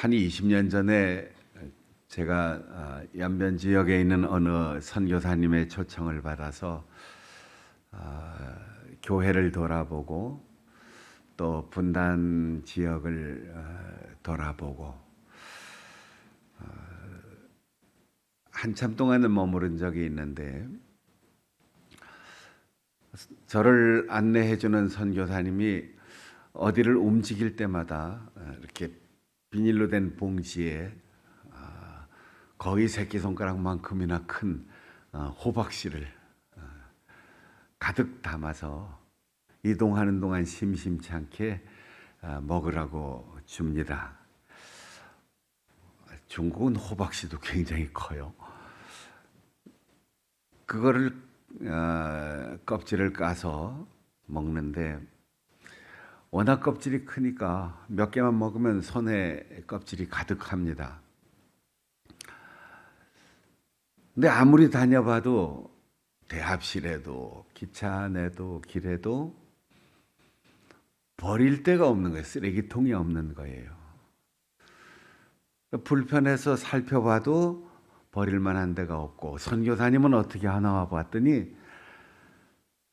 한 20년 전에 제가 연변 지역에 있는 어느 선교사님의 초청을 받아서 교회를 돌아보고 또 분단 지역을 돌아보고 한참 동안은 머무른 적이 있는데, 저를 안내해 주는 선교사님이 어디를 움직일 때마다 이렇게 비닐로 된 봉지에 거의 새끼손가락만큼이나 큰 호박씨를 가득 담아서 이동하는 동안 심심치 않게 먹으라고 줍니다. 중국은 호박씨도 굉장히 커요. 그거를 껍질을 까서 먹는데, 워낙 껍질이 크니까 몇 개만 먹으면 손에 껍질이 가득합니다. 근데 아무리 다녀봐도 대합실에도 기차 안에도 길에도 버릴 데가 없는 거예요. 쓰레기통이 없는 거예요. 불편해서 살펴봐도 버릴 만한 데가 없고, 선교사님은 어떻게 하나 봤더니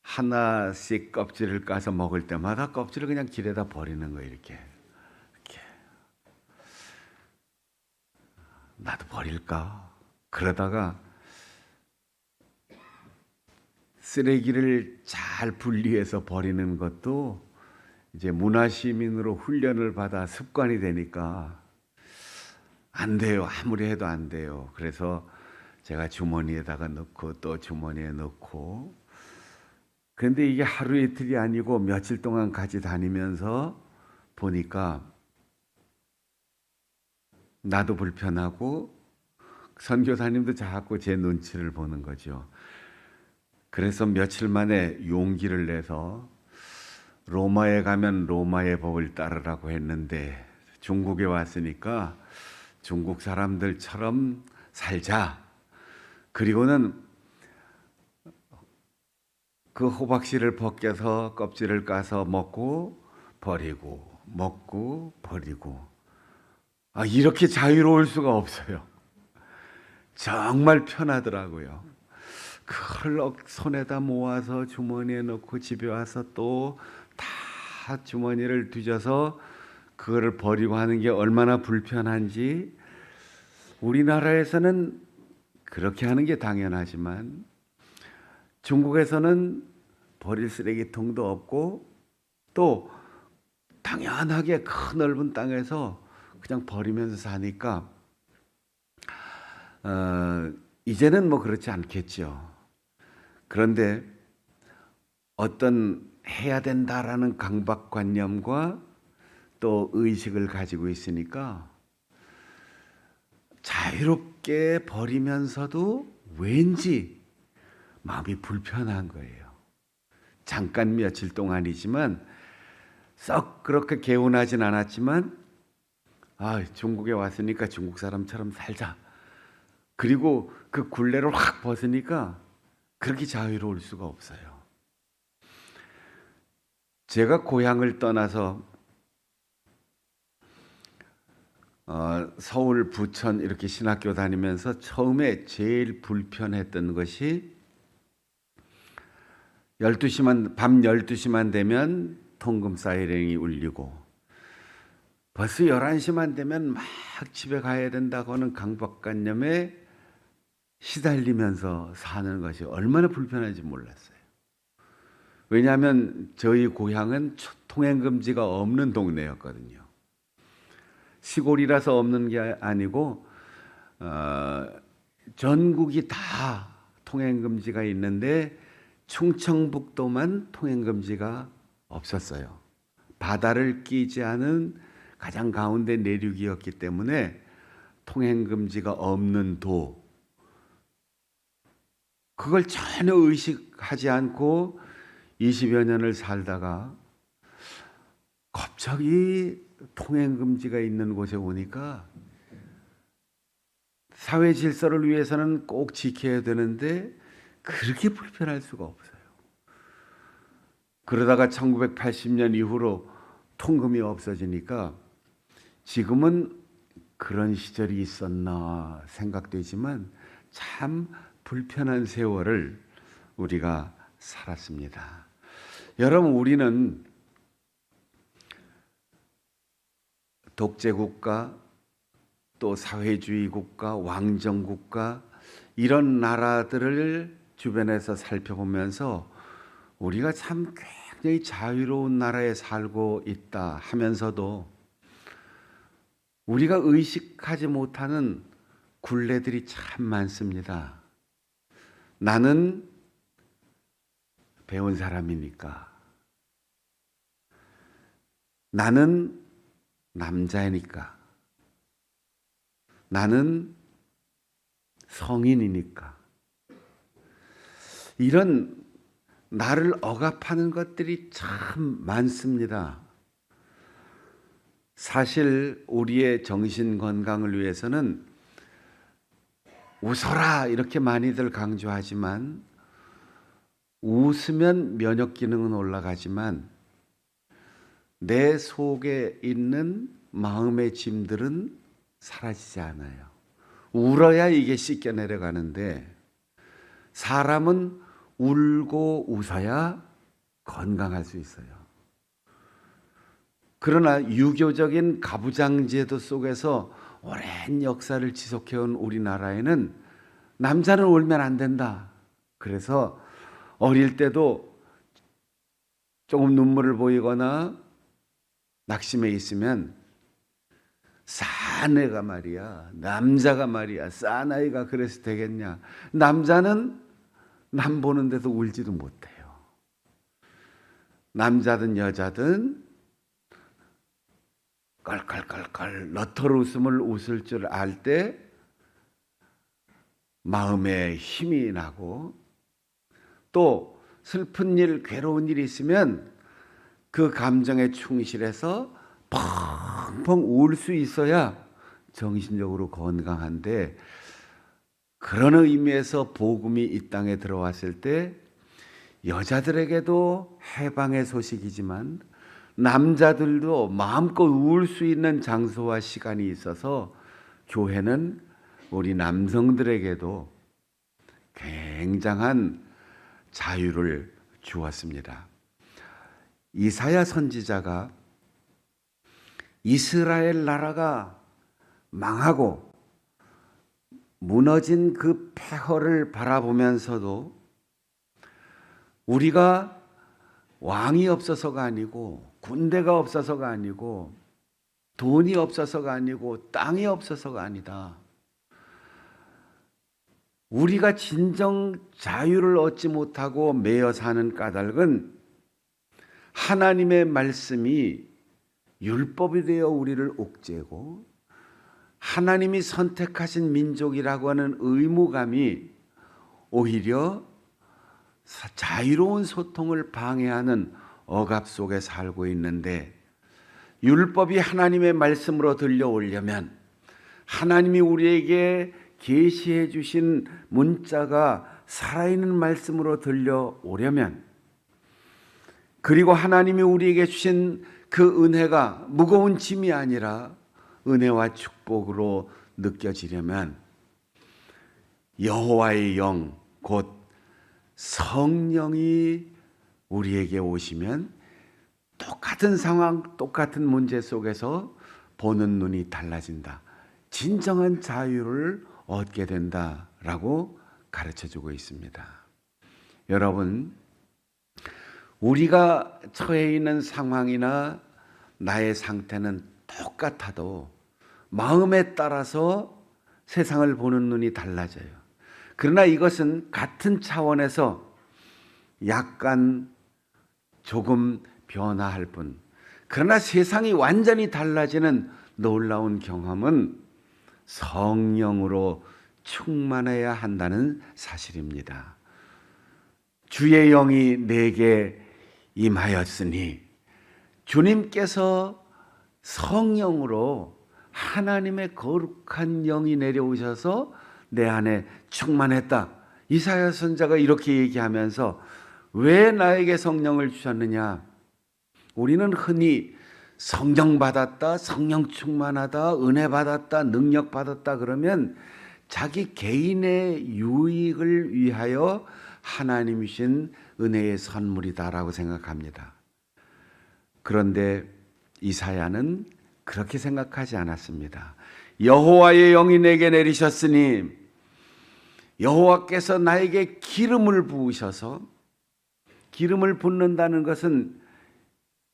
하나씩 껍질을 까서 먹을 때마다 껍질을 그냥 길에다 버리는 거예요. 이렇게. 나도 버릴까? 그러다가 쓰레기를 잘 분리해서 버리는 것도 이제 문화시민으로 훈련을 받아 습관이 되니까 안 돼요. 아무리 해도 안 돼요. 그래서 제가 주머니에다가 넣고 또 주머니에 넣고, 그런데 이게 하루 이틀이 아니고 며칠 동안 같이 다니면서 보니까 나도 불편하고 선교사님도 자꾸 제 눈치를 보는 거죠. 그래서 며칠 만에 용기를 내서 로마에 가면 로마의 법을 따르라고 했는데, 중국에 왔으니까 중국 사람들처럼 살자. 그리고는 그 호박씨를 벗겨서 껍질을 까서 먹고 버리고 먹고 버리고, 이렇게 자유로울 수가 없어요. 정말 편하더라고요. 그걸 손에다 모아서 주머니에 넣고 집에 와서 또 다 주머니를 뒤져서 그거를 버리고 하는 게 얼마나 불편한지. 우리나라에서는 그렇게 하는 게 당연하지만 중국에서는 버릴 쓰레기통도 없고 또 당연하게 큰 넓은 땅에서 그냥 버리면서 사니까 이제는 뭐 그렇지 않겠죠. 그런데 어떤 해야 된다라는 강박관념과 또 의식을 가지고 있으니까 자유롭게 버리면서도 왠지 마음이 불편한 거예요. 잠깐 며칠 동안이지만 썩 그렇게 개운하진 않았지만, 중국에 왔으니까 중국 사람처럼 살자. 그리고 그 굴레를 확 벗으니까 그렇게 자유로울 수가 없어요. 제가 고향을 떠나서 서울, 부천 이렇게 신학교 다니면서 처음에 제일 불편했던 것이 밤 12시만 되면 통금 사이렌이 울리고 벌써 11시만 되면 막 집에 가야 된다고 하는 강박관념에 시달리면서 사는 것이 얼마나 불편한지 몰랐어요. 왜냐하면 저희 고향은 통행금지가 없는 동네였거든요. 시골이라서 없는 게 아니고 전국이 다 통행금지가 있는데 충청북도만 통행금지가 없었어요. 바다를 끼지 않은 가장 가운데 내륙이었기 때문에 통행금지가 없는 도, 그걸 전혀 의식하지 않고 20여 년을 살다가 갑자기 통행금지가 있는 곳에 오니까 사회 질서를 위해서는 꼭 지켜야 되는데 그렇게 불편할 수가 없어요. 그러다가 1980년 이후로 통금이 없어지니까 지금은 그런 시절이 있었나 생각되지만 참 불편한 세월을 우리가 살았습니다. 여러분, 우리는 독재국가, 또 사회주의 국가, 왕정국가, 이런 나라들을 주변에서 살펴보면서 우리가 참 굉장히 자유로운 나라에 살고 있다 하면서도 우리가 의식하지 못하는 굴레들이 참 많습니다. 나는 배운 사람이니까, 나는 남자이니까, 나는 성인이니까, 이런 나를 억압하는 것들이 참 많습니다. 사실 우리의 정신 건강을 위해서는 웃어라 이렇게 많이들 강조하지만, 웃으면 면역 기능은 올라가지만 내 속에 있는 마음의 짐들은 사라지지 않아요. 울어야 이게 씻겨 내려가는데, 사람은 울고 웃어야 건강할 수 있어요. 그러나 유교적인 가부장제도 속에서 오랜 역사를 지속해온 우리나라에는 남자는 울면 안 된다. 그래서 어릴 때도 조금 눈물을 보이거나 낙심해 있으면 사내가 말이야, 남자가 말이야, 사나이가 그래서 되겠냐. 남자는 남 보는데도 울지도 못해요. 남자든 여자든 껄껄껄껄 너털 웃음을 웃을 줄 알 때 마음에 힘이 나고, 또 슬픈 일, 괴로운 일이 있으면 그 감정에 충실해서 펑펑 울 수 있어야 정신적으로 건강한데, 그런 의미에서 복음이 이 땅에 들어왔을 때 여자들에게도 해방의 소식이지만 남자들도 마음껏 울 수 있는 장소와 시간이 있어서 교회는 우리 남성들에게도 굉장한 자유를 주었습니다. 이사야 선지자가 이스라엘 나라가 망하고 무너진 그 폐허를 바라보면서도 우리가 왕이 없어서가 아니고, 군대가 없어서가 아니고, 돈이 없어서가 아니고, 땅이 없어서가 아니다. 우리가 진정 자유를 얻지 못하고 매여 사는 까닭은 하나님의 말씀이 율법이 되어 우리를 옥죄고, 하나님이 선택하신 민족이라고 하는 의무감이 오히려 자유로운 소통을 방해하는 억압 속에 살고 있는데, 율법이 하나님의 말씀으로 들려오려면, 하나님이 우리에게 계시해 주신 문자가 살아있는 말씀으로 들려오려면, 그리고 하나님이 우리에게 주신 그 은혜가 무거운 짐이 아니라 은혜와 축복으로 느껴지려면 여호와의 영, 곧 성령이 우리에게 오시면 똑같은 상황, 똑같은 문제 속에서 보는 눈이 달라진다. 진정한 자유를 얻게 된다라고 가르쳐주고 있습니다. 여러분, 우리가 처해 있는 상황이나 나의 상태는 똑같아도 마음에 따라서 세상을 보는 눈이 달라져요. 그러나 이것은 같은 차원에서 약간 조금 변화할 뿐, 그러나 세상이 완전히 달라지는 놀라운 경험은 성령으로 충만해야 한다는 사실입니다. 주의 영이 내게 임하였으니, 주님께서 성령으로 하나님의 거룩한 영이 내려오셔서 내 안에 충만했다. 이사야 선지자가 이렇게 얘기하면서 왜 나에게 성령을 주셨느냐? 우리는 흔히 성령 받았다, 성령 충만하다, 은혜 받았다, 능력 받았다 그러면 자기 개인의 유익을 위하여 하나님이 주신 은혜의 선물이다라고 생각합니다. 그런데 이사야는 그렇게 생각하지 않았습니다. 여호와의 영이 내게 내리셨으니 여호와께서 나에게 기름을 부으셔서, 기름을 붓는다는 것은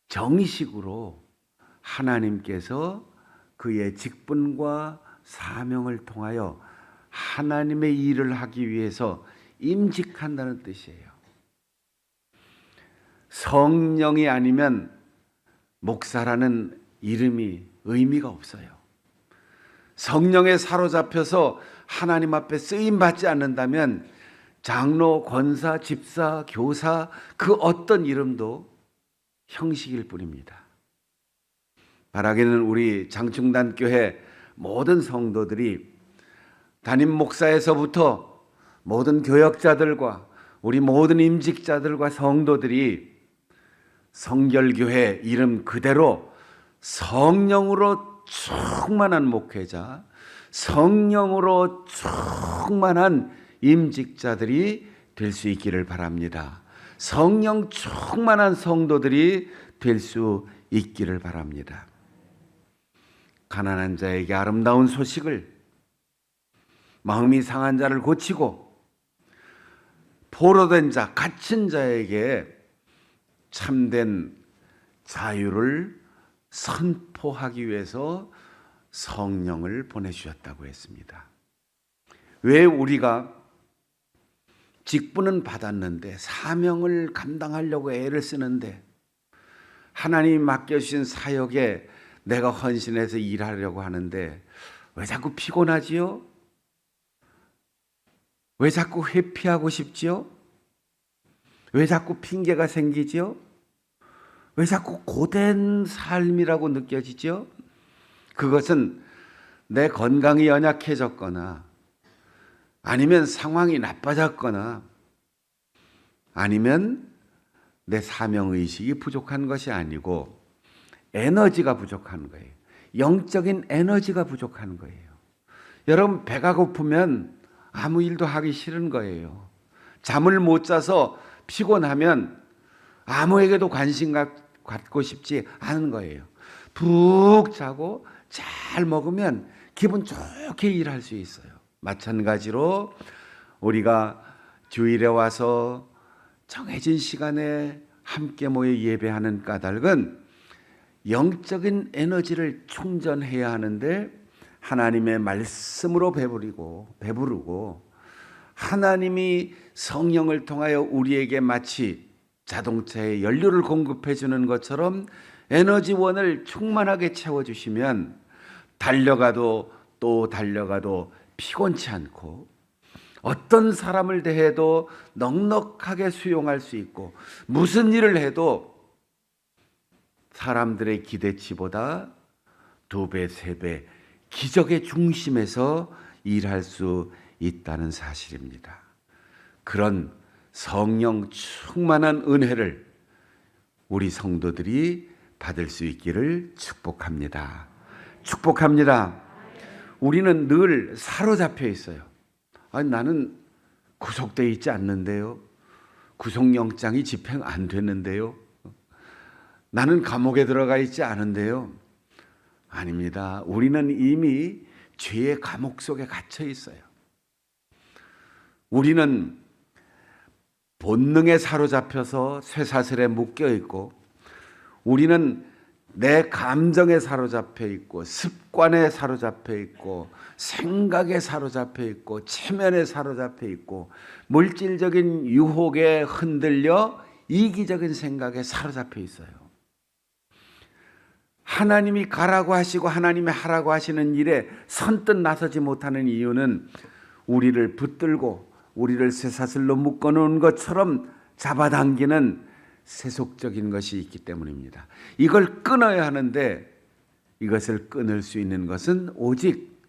정식으로 하나님께서 그의 직분과 사명을 통하여 하나님의 일을 하기 위해서 임직한다는 뜻이에요. 성령이 아니면 목사라는 이름이 의미가 없어요. 성령에 사로잡혀서 하나님 앞에 쓰임 받지 않는다면 장로, 권사, 집사, 교사 그 어떤 이름도 형식일 뿐입니다. 바라기는 우리 장충단 교회 모든 성도들이 담임 목사에서부터 모든 교역자들과 우리 모든 임직자들과 성도들이 성결교회 이름 그대로 성령으로 충만한 목회자, 성령으로 충만한 임직자들이 될 수 있기를 바랍니다. 성령 충만한 성도들이 될 수 있기를 바랍니다. 가난한 자에게 아름다운 소식을, 마음이 상한 자를 고치고 포로된 자, 갇힌 자에게 참된 자유를 선포하기 위해서 성령을 보내주셨다고 했습니다. 왜 우리가 직분은 받았는데 사명을 감당하려고 애를 쓰는데 하나님이 맡겨주신 사역에 내가 헌신해서 일하려고 하는데 왜 자꾸 피곤하지요? 왜 자꾸 회피하고 싶지요? 왜 자꾸 핑계가 생기지요? 왜 자꾸 고된 삶이라고 느껴지지요? 그것은 내 건강이 연약해졌거나 아니면 상황이 나빠졌거나 아니면 내 사명의식이 부족한 것이 아니고 에너지가 부족한 거예요. 영적인 에너지가 부족한 거예요. 여러분, 배가 고프면 아무 일도 하기 싫은 거예요. 잠을 못 자서 피곤하면 아무에게도 관심 갖고 싶지 않은 거예요. 푹 자고 잘 먹으면 기분 좋게 일할 수 있어요. 마찬가지로 우리가 주일에 와서 정해진 시간에 함께 모여 예배하는 까닭은 영적인 에너지를 충전해야 하는데 하나님의 말씀으로 배부르고 하나님이 성령을 통하여 우리에게 마치 자동차에 연료를 공급해 주는 것처럼 에너지원을 충만하게 채워주시면 달려가도 또 달려가도 피곤치 않고 어떤 사람을 대해도 넉넉하게 수용할 수 있고 무슨 일을 해도 사람들의 기대치보다 2배, 3배 기적의 중심에서 일할 수 있다는 사실입니다. 그런 성령 충만한 은혜를 우리 성도들이 받을 수 있기를 축복합니다. 축복합니다. 우리는 늘 사로잡혀 있어요. 아니, 나는 구속되어 있지 않는데요. 구속영장이 집행 안 됐는데요. 나는 감옥에 들어가 있지 않은데요. 아닙니다. 우리는 이미 죄의 감옥 속에 갇혀 있어요. 우리는 본능에 사로잡혀서 쇠사슬에 묶여 있고 우리는 내 감정에 사로잡혀 있고 습관에 사로잡혀 있고 생각에 사로잡혀 있고 체면에 사로잡혀 있고 물질적인 유혹에 흔들려 이기적인 생각에 사로잡혀 있어요. 하나님이 가라고 하시고 하나님이 하라고 하시는 일에 선뜻 나서지 못하는 이유는 우리를 붙들고 우리를 쇠사슬로 묶어놓은 것처럼 잡아당기는 세속적인 것이 있기 때문입니다. 이걸 끊어야 하는데 이것을 끊을 수 있는 것은 오직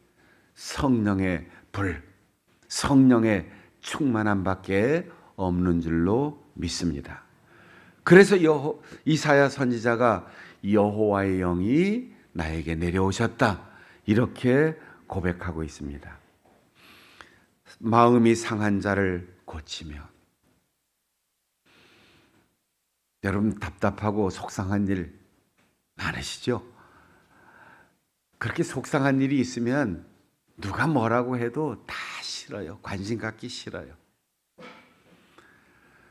성령의 불, 성령의 충만함밖에 없는 줄로 믿습니다. 그래서 이사야 선지자가 여호와의 영이 나에게 내려오셨다. 이렇게 고백하고 있습니다. 마음이 상한 자를 고치며, 여러분 답답하고 속상한 일 많으시죠? 그렇게 속상한 일이 있으면 누가 뭐라고 해도 다 싫어요. 관심 갖기 싫어요.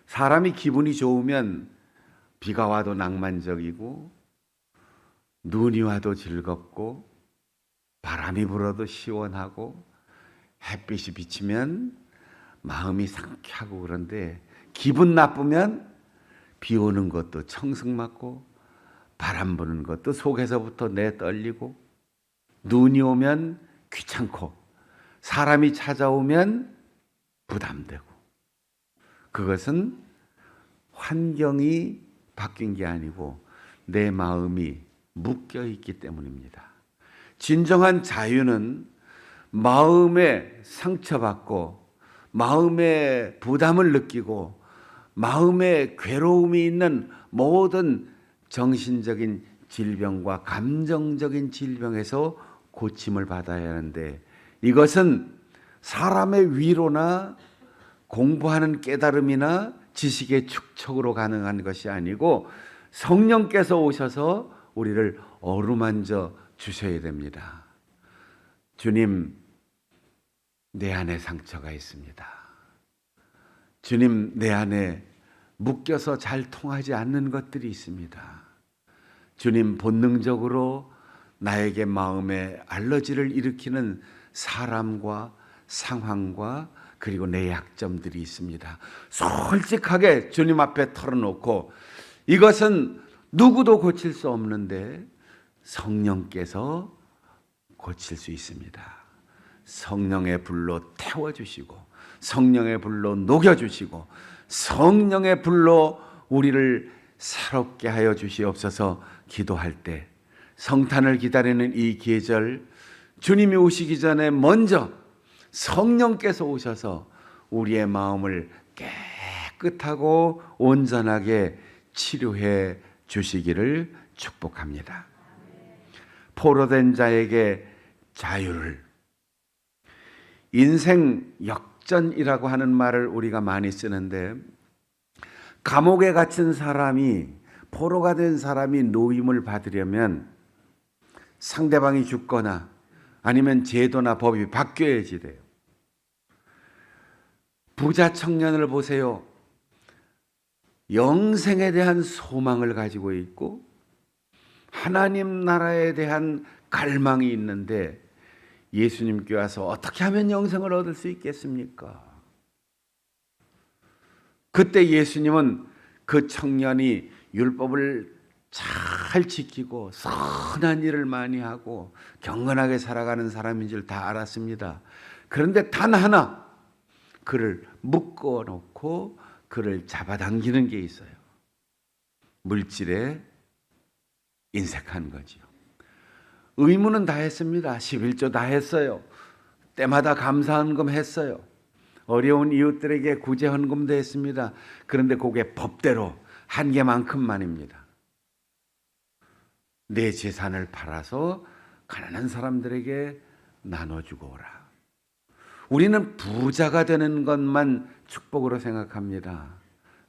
사람이 기분이 좋으면 비가 와도 낭만적이고, 눈이 와도 즐겁고, 바람이 불어도 시원하고, 햇빛이 비치면 마음이 상쾌하고, 그런데 기분 나쁘면 비 오는 것도 청승맞고, 바람 부는 것도 속에서부터 내 떨리고, 눈이 오면 귀찮고, 사람이 찾아오면 부담되고. 그것은 환경이 바뀐 게 아니고 내 마음이 묶여 있기 때문입니다. 진정한 자유는 마음에 상처받고, 마음에 부담을 느끼고, 마음에 괴로움이 있는 모든 정신적인 질병과 감정적인 질병에서 고침을 받아야 하는데, 이것은 사람의 위로나 공부하는 깨달음이나 지식의 축적으로 가능한 것이 아니고 성령께서 오셔서 우리를 어루만져 주셔야 됩니다. 주님, 내 안에 상처가 있습니다. 주님, 내 안에 묶여서 잘 통하지 않는 것들이 있습니다. 주님, 본능적으로 나에게 마음에 알러지를 일으키는 사람과 상황과 그리고 내 약점들이 있습니다. 솔직하게 주님 앞에 털어놓고, 이것은 누구도 고칠 수 없는데 성령께서 고칠 수 있습니다. 성령의 불로 태워주시고, 성령의 불로 녹여주시고, 성령의 불로 우리를 새롭게 하여 주시옵소서. 기도할 때, 성탄을 기다리는 이 계절, 주님이 오시기 전에 먼저 성령께서 오셔서 우리의 마음을 깨끗하고 온전하게 치료해 주시기를 축복합니다. 포로된 자에게 자유를, 인생 역전이라고 하는 말을 우리가 많이 쓰는데, 감옥에 갇힌 사람이, 포로가 된 사람이 노임을 받으려면 상대방이 죽거나 아니면 제도나 법이 바뀌어야지 돼요. 부자 청년을 보세요. 영생에 대한 소망을 가지고 있고 하나님 나라에 대한 갈망이 있는데, 예수님께 와서 어떻게 하면 영생을 얻을 수 있겠습니까? 그때 예수님은 그 청년이 율법을 잘 지키고 선한 일을 많이 하고 경건하게 살아가는 사람인 줄 다 알았습니다. 그런데 단 하나, 그를 묶어 놓고 그를 잡아당기는 게 있어요. 물질에 인색한 거지요. 의무는 다 했습니다. 11조 다 했어요. 때마다 감사헌금 했어요. 어려운 이웃들에게 구제헌금도 했습니다. 그런데 그게 법대로 한계만큼만입니다. 내 재산을 팔아서 가난한 사람들에게 나눠주고 오라. 우리는 부자가 되는 것만 축복으로 생각합니다.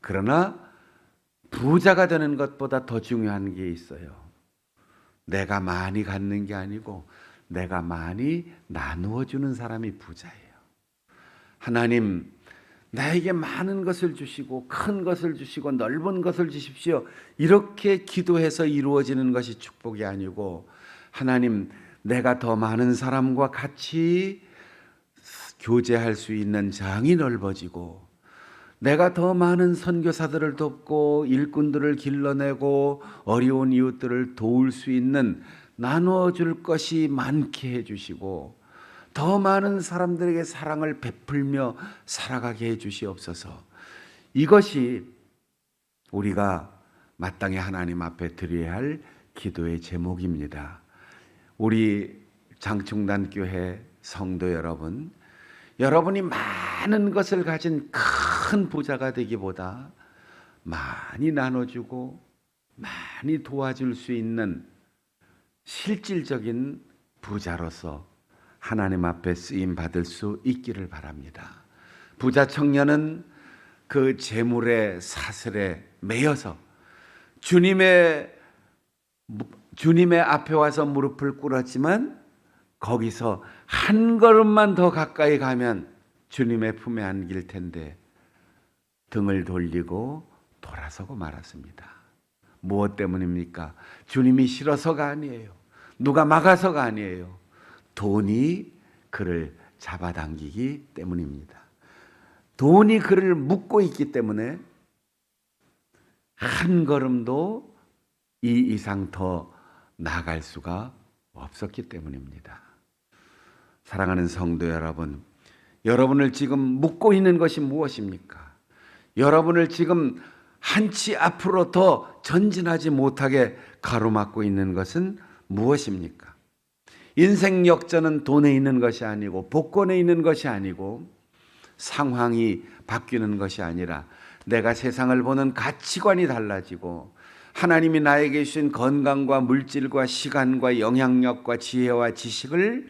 그러나 부자가 되는 것보다 더 중요한 게 있어요. 내가 많이 갖는 게 아니고 내가 많이 나누어 주는 사람이 부자예요. 하나님, 나에게 많은 것을 주시고 큰 것을 주시고 넓은 것을 주십시오. 이렇게 기도해서 이루어지는 것이 축복이 아니고, 하나님, 내가 더 많은 사람과 같이 교제할 수 있는 장이 넓어지고, 내가 더 많은 선교사들을 돕고 일꾼들을 길러내고 어려운 이웃들을 도울 수 있는 나누어 줄 것이 많게 해주시고, 더 많은 사람들에게 사랑을 베풀며 살아가게 해주시옵소서. 이것이 우리가 마땅히 하나님 앞에 드려야 할 기도의 제목입니다. 우리 장충단교회 성도 여러분, 여러분이 많은 것을 가진 큰 부자가 되기보다 많이 나눠주고 많이 도와줄 수 있는 실질적인 부자로서 하나님 앞에 쓰임 받을 수 있기를 바랍니다. 부자 청년은 그 재물의 사슬에 매여서 주님의 앞에 와서 무릎을 꿇었지만 거기서 한 걸음만 더 가까이 가면 주님의 품에 안길 텐데 등을 돌리고 돌아서고 말았습니다. 무엇 때문입니까? 주님이 싫어서가 아니에요. 누가 막아서가 아니에요. 돈이 그를 잡아당기기 때문입니다. 돈이 그를 묶고 있기 때문에 한 걸음도 이 이상 더 나아갈 수가 없었기 때문입니다. 사랑하는 성도 여러분, 여러분을 지금 묶고 있는 것이 무엇입니까? 여러분을 지금 한치 앞으로 더 전진하지 못하게 가로막고 있는 것은 무엇입니까? 인생 역전은 돈에 있는 것이 아니고 복권에 있는 것이 아니고 상황이 바뀌는 것이 아니라 내가 세상을 보는 가치관이 달라지고 하나님이 나에게 주신 건강과 물질과 시간과 영향력과 지혜와 지식을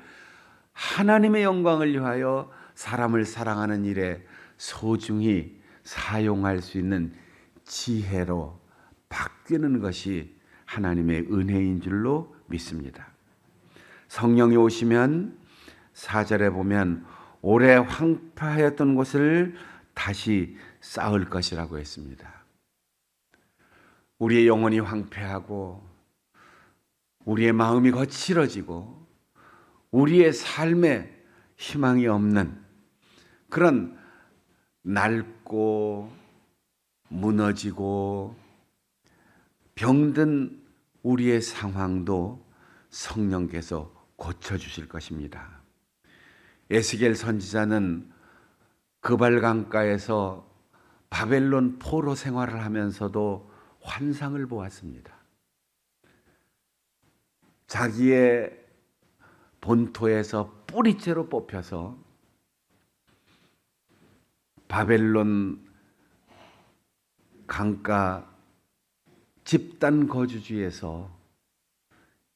하나님의 영광을 위하여 사람을 사랑하는 일에 소중히 사용할 수 있는 지혜로 바뀌는 것이 하나님의 은혜인 줄로 믿습니다. 성령이 오시면 4절에 보면 오래 황폐하였던 곳을 다시 쌓을 것이라고 했습니다. 우리의 영혼이 황폐하고 우리의 마음이 거칠어지고 우리의 삶에 희망이 없는 그런 낡고 무너지고 병든 우리의 상황도 성령께서 고쳐주실 것입니다. 에스겔 선지자는 그발강가에서 바벨론 포로 생활을 하면서도 환상을 보았습니다. 자기의 본토에서 뿌리째로 뽑혀서 바벨론 강가 집단 거주지에서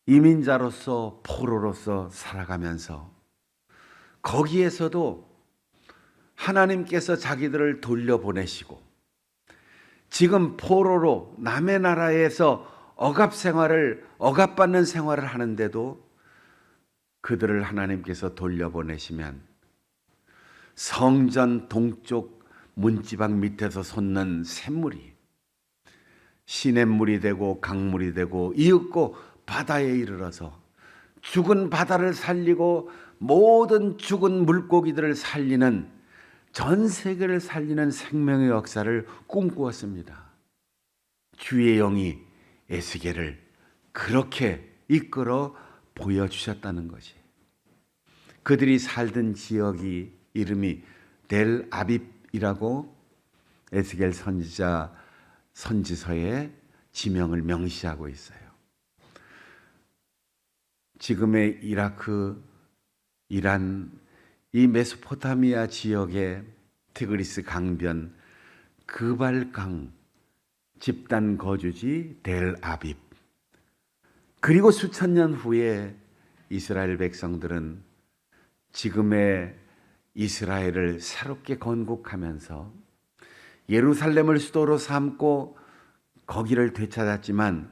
이민자로서 포로로서 살아가면서 거기에서도 하나님께서 자기들을 돌려보내시고 지금 포로로 남의 나라에서 억압받는 생활을 하는데도 그들을 하나님께서 돌려보내시면 성전 동쪽 문지방 밑에서 솟는 샘물이 시냇물이 되고 강물이 되고 이윽고 바다에 이르러서 죽은 바다를 살리고 모든 죽은 물고기들을 살리는 전 세계를 살리는 생명의 역사를 꿈꾸었습니다. 주의 영이 에스겔을 그렇게 이끌어 보여주셨다는 것이. 그들이 살던 지역이 이름이 델 아빕이라고 에스겔 선지서에 지명을 명시하고 있어요. 지금의 이라크, 이란, 이 메소포타미아 지역의 티그리스 강변 그발강 집단 거주지 델 아빕. 그리고 수천 년 후에 이스라엘 백성들은 지금의 이스라엘을 새롭게 건국하면서 예루살렘을 수도로 삼고 거기를 되찾았지만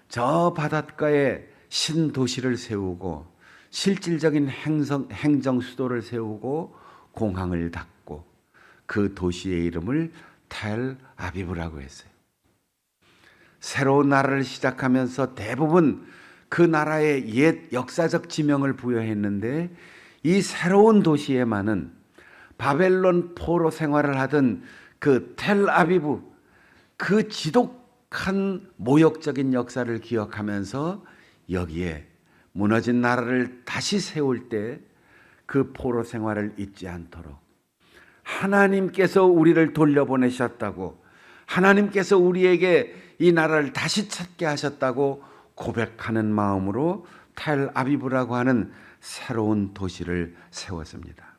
저 바닷가에 신도시를 세우고 실질적인 행정 수도를 세우고 공항을 닫고 그 도시의 이름을 텔 아비브라고 했어요. 새로운 나라를 시작하면서 대부분 그 나라의 옛 역사적 지명을 부여했는데 이 새로운 도시에만은 바벨론 포로 생활을 하던 그 텔 아비브 그 지독한 모욕적인 역사를 기억하면서 여기에 무너진 나라를 다시 세울 때 그 포로 생활을 잊지 않도록 하나님께서 우리를 돌려보내셨다고 하나님께서 우리에게 이 나라를 다시 찾게 하셨다고 고백하는 마음으로 텔 아비브라고 하는 새로운 도시를 세웠습니다.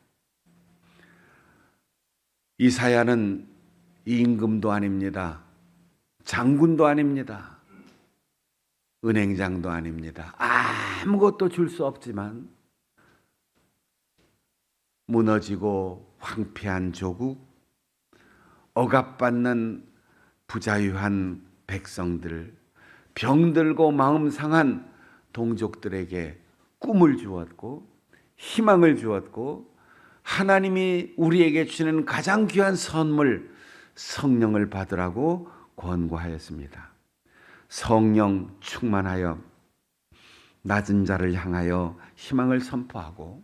이사야는 임금도 아닙니다. 장군도 아닙니다. 은행장도 아닙니다. 아무것도 줄 수 없지만 무너지고 황폐한 조국, 억압받는 부자유한 백성들, 병들고 마음 상한 동족들에게 꿈을 주었고 희망을 주었고 하나님이 우리에게 주는 가장 귀한 선물 성령을 받으라고 권고하였습니다. 성령 충만하여 낮은 자를 향하여 희망을 선포하고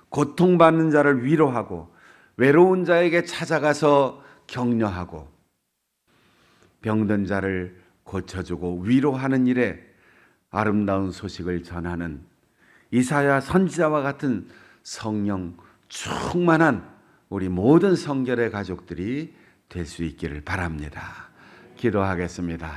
고통받는 자를 위로하고 외로운 자에게 찾아가서 격려하고 병든 자를 고쳐주고 위로하는 일에 아름다운 소식을 전하는 이사야 선지자와 같은 성령 충만한 우리 모든 성결의 가족들이 될 수 있기를 바랍니다. 기도하겠습니다.